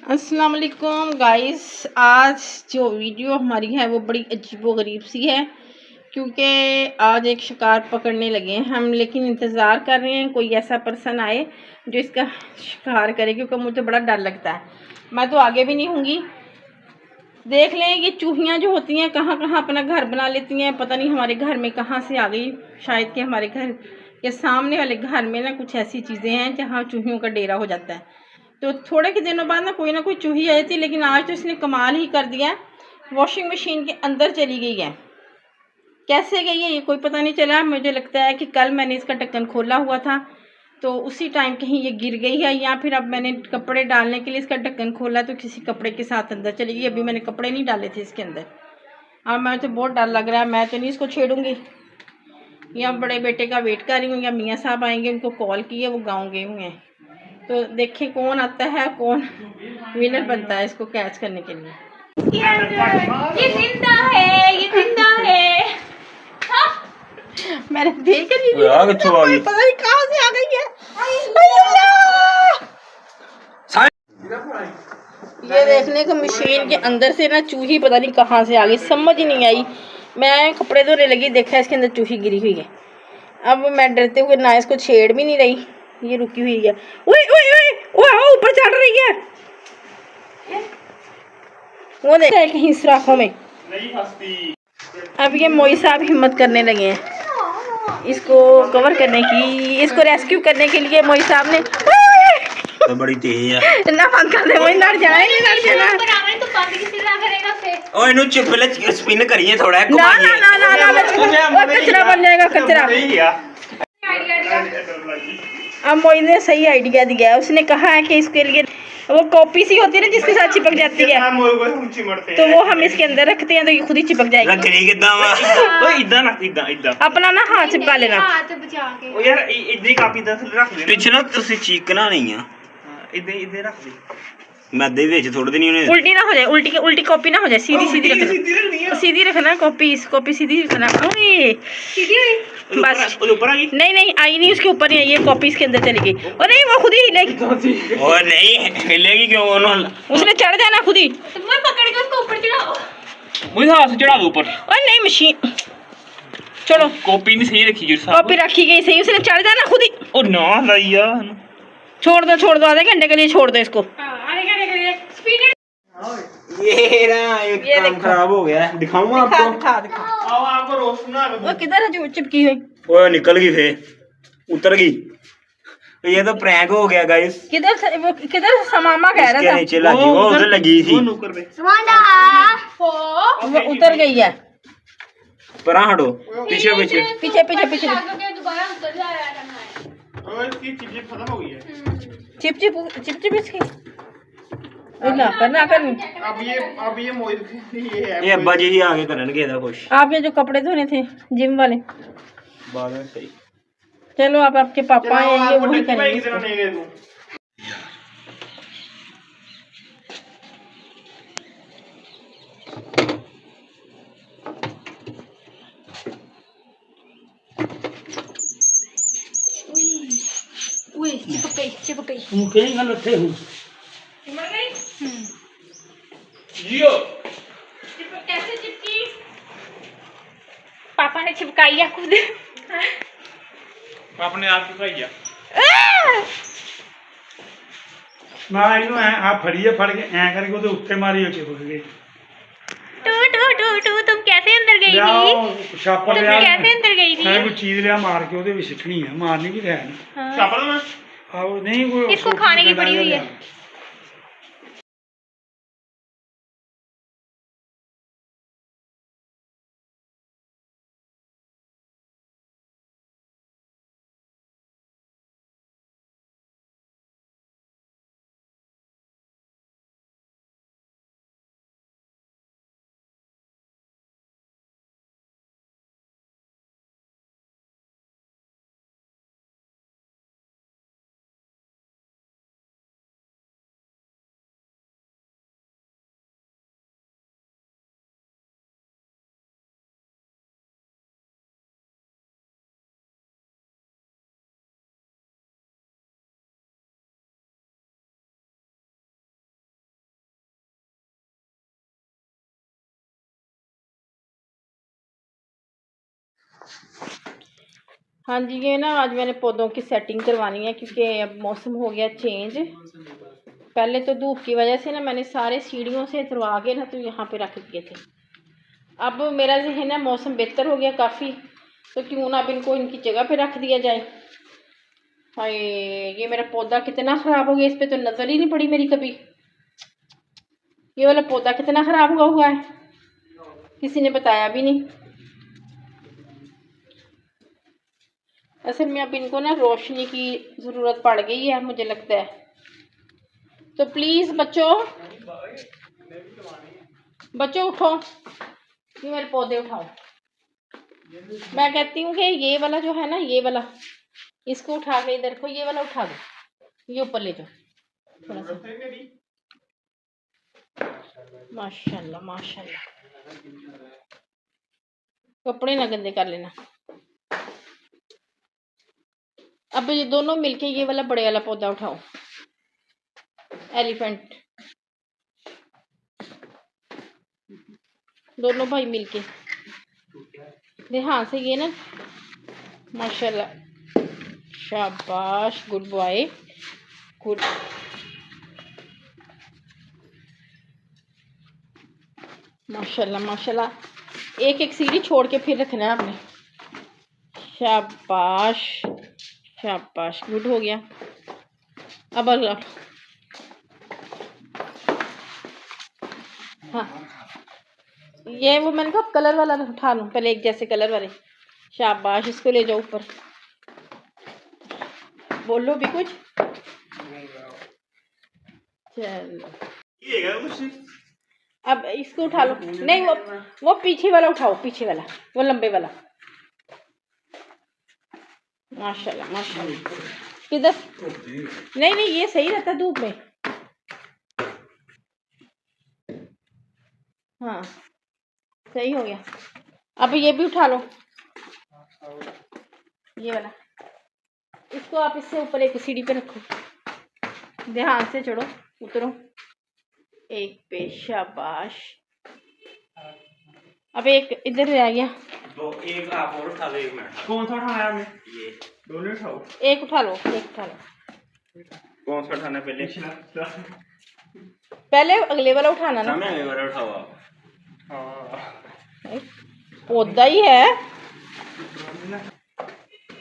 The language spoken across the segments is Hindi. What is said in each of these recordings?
अस्सलाम वालेकुम गाइस। आज जो वीडियो हमारी है वो बड़ी अजीबोगरीब सी है, क्योंकि आज एक शिकार पकड़ने लगे हैं हम, लेकिन इंतज़ार कर रहे हैं कोई ऐसा पर्सन आए जो इसका शिकार करे, क्योंकि मुझे बड़ा डर लगता है। मैं तो आगे भी नहीं होंगी। देख लें, ये चूहियाँ जो होती हैं कहाँ कहाँ अपना घर बना लेती हैं, पता नहीं हमारे घर में कहाँ से आ गई। शायद कि हमारे घर के सामने वाले घर में ना कुछ ऐसी चीज़ें हैं जहाँ चूहियों का डेरा हो जाता है। तो थोड़े के दिनों बाद ना कोई चूही आई थी, लेकिन आज तो इसने कमाल ही कर दिया है। वॉशिंग मशीन के अंदर चली गई है। कैसे गई है ये कोई पता नहीं चला। मुझे लगता है कि कल मैंने इसका ढक्कन खोला हुआ था, तो उसी टाइम कहीं ये गिर गई है, या फिर अब मैंने कपड़े डालने के लिए इसका ढक्कन खोला तो किसी कपड़े के साथ अंदर चली गई। अभी मैंने कपड़े नहीं डाले थे इसके अंदर। अब मैं तो बहुत डर लग रहा है, मैं तो नहीं इसको छेड़ूंगी। या बड़े बेटे का वेट कर रही हूँ, या मियाँ साहब आएंगे, उनको कॉल किए, वो गाँव गए हुए हैं। तो देखें कौन आता है, कौन विनर बनता है इसको कैच करने के लिए। ये जिंदा है, ये जिंदा है। मैंने देख रही थी, पता नहीं कहाँ से आ गई है। ये देखने को मशीन के अंदर से ना चूही पता नहीं कहाँ से आ गई, समझ ही नहीं आई। मैं कपड़े धोने लगी, देखा इसके अंदर चूही गिरी हुई है। अब मैं डरते हुए ना इसको छेड़ भी नहीं रही, ये रुकी हुई है। ओए ओए ओए ओए, ऊपर चढ़ रही है। वो देखा है कहीं सुराखों में नहीं फंसती। अब ये मोई साहब हिम्मत करने लगे हैं इसको कवर करने की, इसको रेस्क्यू करने के लिए। मोई साहब ने तो बड़ी तेज है ना बंद कर दे, मोई लड़ जाना, ये लड़ जाना। तो बंद किसी ना करेगा फिर। ओए इनु चुप ले, स्पिन करिए थोड़ा, ना ना ना ना ना, कचरा बन जाएगा, कचरा। अब मोई ने सही आइडिया दिया है। उसने कहा है कि इसके लिए वो कॉपी सी होती है ना जिसके साथ चिपक जाती है, तो वो हम इसके अंदर रखते हैं तो ये खुद ही चिपक जाएगी। अपना ना हाथ चिपका लेना। हाथ बचा के पिछे ना तुसी चीकना नहीं है, मैदे विच थोड़ी देनी उन्हें उल्टी ना हो जाए, उल्टी कॉपी ना हो जाए, सीधी सीधी रखना, सीधी रखना कॉपी सीधी रखना। सीधी हुई बस नहीं नहीं आई नहीं, उसके ऊपर नहीं आई, ये कॉपी इसके अंदर चली गई। और नहीं वो खुद ही हिलेगी। और नहीं हिलेगी क्यों, उसने चढ़ जाना खुद ही। मैं पकड़ के उसको ऊपर चढ़ाओ, मुझे हाथ से चढ़ा दो ऊपर। और नहीं मशीन, चलो कॉपी नहीं सही रखी जी, कॉपी रखी गई सही, उसने चढ़ जाना खुद ही। ओ ना लाइया, छोड़ दो, आधे घंटे के लिए छोड़ दो इसको। आने के लिए स्पीड। ये ना एक काम खराब हो गया है, दिखाऊंगा आपको। दिखा आओ आपको रोस्ट ना। वो किधर है जो चिपकी हुई? वो निकल गई, फिर उतर गई। ये तो प्रैंक हो गया गाइस। किधर समामा कह रहा था, नीचे लगी, वो उधर लगी थी, वो उतर गई है। पर हटो, पीछे पीछे दोबारा उतर जाएगा। इसकी चिप खत्म हो गई है। चिप इसकी ना करना अब ये मोहित ये अब्बा जी ही आगे करनगे दा खुश। आपके जो कपड़े धोने थे जिम वाले, बाद में सही। चलो आप आपके पापा हैं, ये वही करेंगे। चिपक गई। तुम कहीं गलत थे हो मर गई। जियो कैसे चिपकी? पापा ने चिपकाई है खुद। आपने आप चिपकाई मैं इनु आप फड़िए, फड़ के ऐ करके ओदे उत्ते मारी चिपक गई। टू तुम कैसे अंदर गई थी? छापर तुम कैसे अंदर गई थी? मैं कोई चीज लिया मार के ओदे भी सिੱਟਣੀ है, मारनी भी है ना। छापर में आओ नहीं कोई इसको खाने की पड़ी हुई है। हाँ जी, ये ना आज मैंने पौधों की सेटिंग करवानी है क्योंकि अब मौसम हो गया चेंज। पहले तो धूप की वजह से ना मैंने सारे सीढ़ियों से उतरवा के ना तो यहाँ पे रख दिए थे। अब मेरा जहन है मौसम बेहतर हो गया काफ़ी, तो क्यों ना अब इनको इनकी जगह पे रख दिया जाए। हाय, ये मेरा पौधा कितना ख़राब हो गया, इस पर तो नज़र ही नहीं पड़ी मेरी कभी। ये वाला पौधा कितना ख़राब हुआ है, किसी ने बताया भी नहीं। असल में अब इनको ना रोशनी की ज़रूरत पड़ गई है मुझे लगता है। तो प्लीज़ बच्चों उठो, ये मेरे पौधे उठाओ। मैं कहती हूँ कि ये वाला जो है ना, ये वाला, इसको उठा के इधर को, ये वाला उठा दो, ये ऊपर ले जाओ थोड़ा सा। माशाल्लाह माशाल्लाह, कपड़े ना गंदे कर लेना। अब ये दोनों मिलके ये वाला बड़े वाला पौधा उठाओ, एलिफेंट, दोनों भाई मिलके। ध्यान से ये ना, माशाल्लाह, शाबाश, गुड बॉय, गुड। माशाल्लाह माशाल्लाह, एक एक सीढ़ी छोड़ के फिर रखना है आपने। शाबाश शाबाश, गुड हो गया। अब अगला, हाँ ये वो मैंने कहा कलर वाला उठा लूँ पहले, एक जैसे कलर वाले। शाबाश, इसको ले जाओ ऊपर। बोलो भी कुछ। चलो अब इसको उठा लो। नहीं, वो पीछे वाला उठाओ, पीछे वाला, वो लंबे वाला। माशाल्लाह माशाल्लाह। किधर? नहीं ये सही रहता धूप में। हाँ सही हो गया। अब ये भी उठा लो, ये वाला। इसको आप इससे ऊपर एक सीढ़ी पे रखो, ध्यान से चढ़ो, उतरो, एक पे। शाबाश। अब एक इधर रह गया, तो एक आप और उठा लो, एक मिनट। कौन सा उठाना है आपने? ये दोनों उठाओ। एक उठा लो, एक उठा लो। कौन सा उठाना पहले? पहले अगले वाला उठाना ना। सामने अगले वाला उठाओ आप। हाँ, पौधा ही है।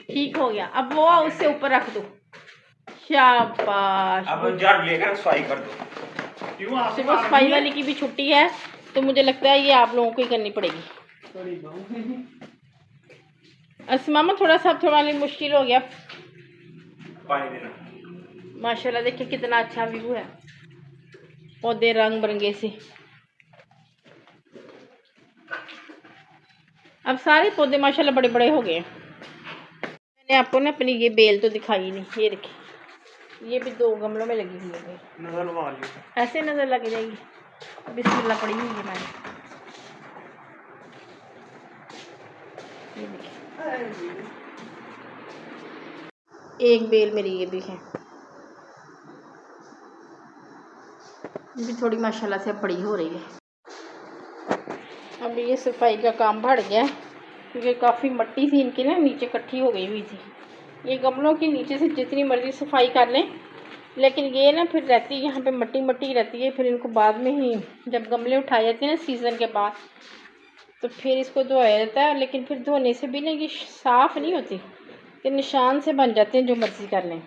ठीक हो गया। अब वो उससे ऊपर रख दो। शाबाश। अब झाड़ू लेकर सफाई कर दो। क्यों? सुबह सफाई वाली की भी छुट्टी है, तो मुझे लगता है ये आप लोगों को ही करनी पड़ेगी। असमामा थोड़ा सा मुश्किल हो गया। पानी देना। माशाल्लाह, देखिए कितना अच्छा व्यू है, पौधे रंग बिरंगे से। अब सारे पौधे माशाल्लाह बड़े बड़े हो गए। मैंने आपको ना अपनी ये बेल तो दिखाई नहीं। ये देखिए, ये भी 2 गमलों में लगी हुई है। नजर लगा ली, ऐसे नजर लग जाएगी। बिस्मिल्लाह पड़ी हुई है मैंने। ये देखिए, एक बेल मेरी ये भी है, ये भी थोड़ी माशाल्लाह से बड़ी हो रही है। अब ये सफाई का काम बढ़ गया क्योंकि काफ़ी मिट्टी थी इनकी ना नीचे इकट्ठी हो गई हुई थी। ये गमलों के नीचे से जितनी मर्जी सफाई कर लें, लेकिन ये ना फिर रहती है यहाँ पे मट्टी मट्टी रहती है। फिर इनको बाद में ही जब गमले उठाए जाते हैं ना सीज़न के बाद, तो फिर इसको धोया जाता है। लेकिन फिर धोने से भी ना ये साफ़ नहीं होती, कि निशान से बन जाते हैं जो मर्ज़ी कर लें।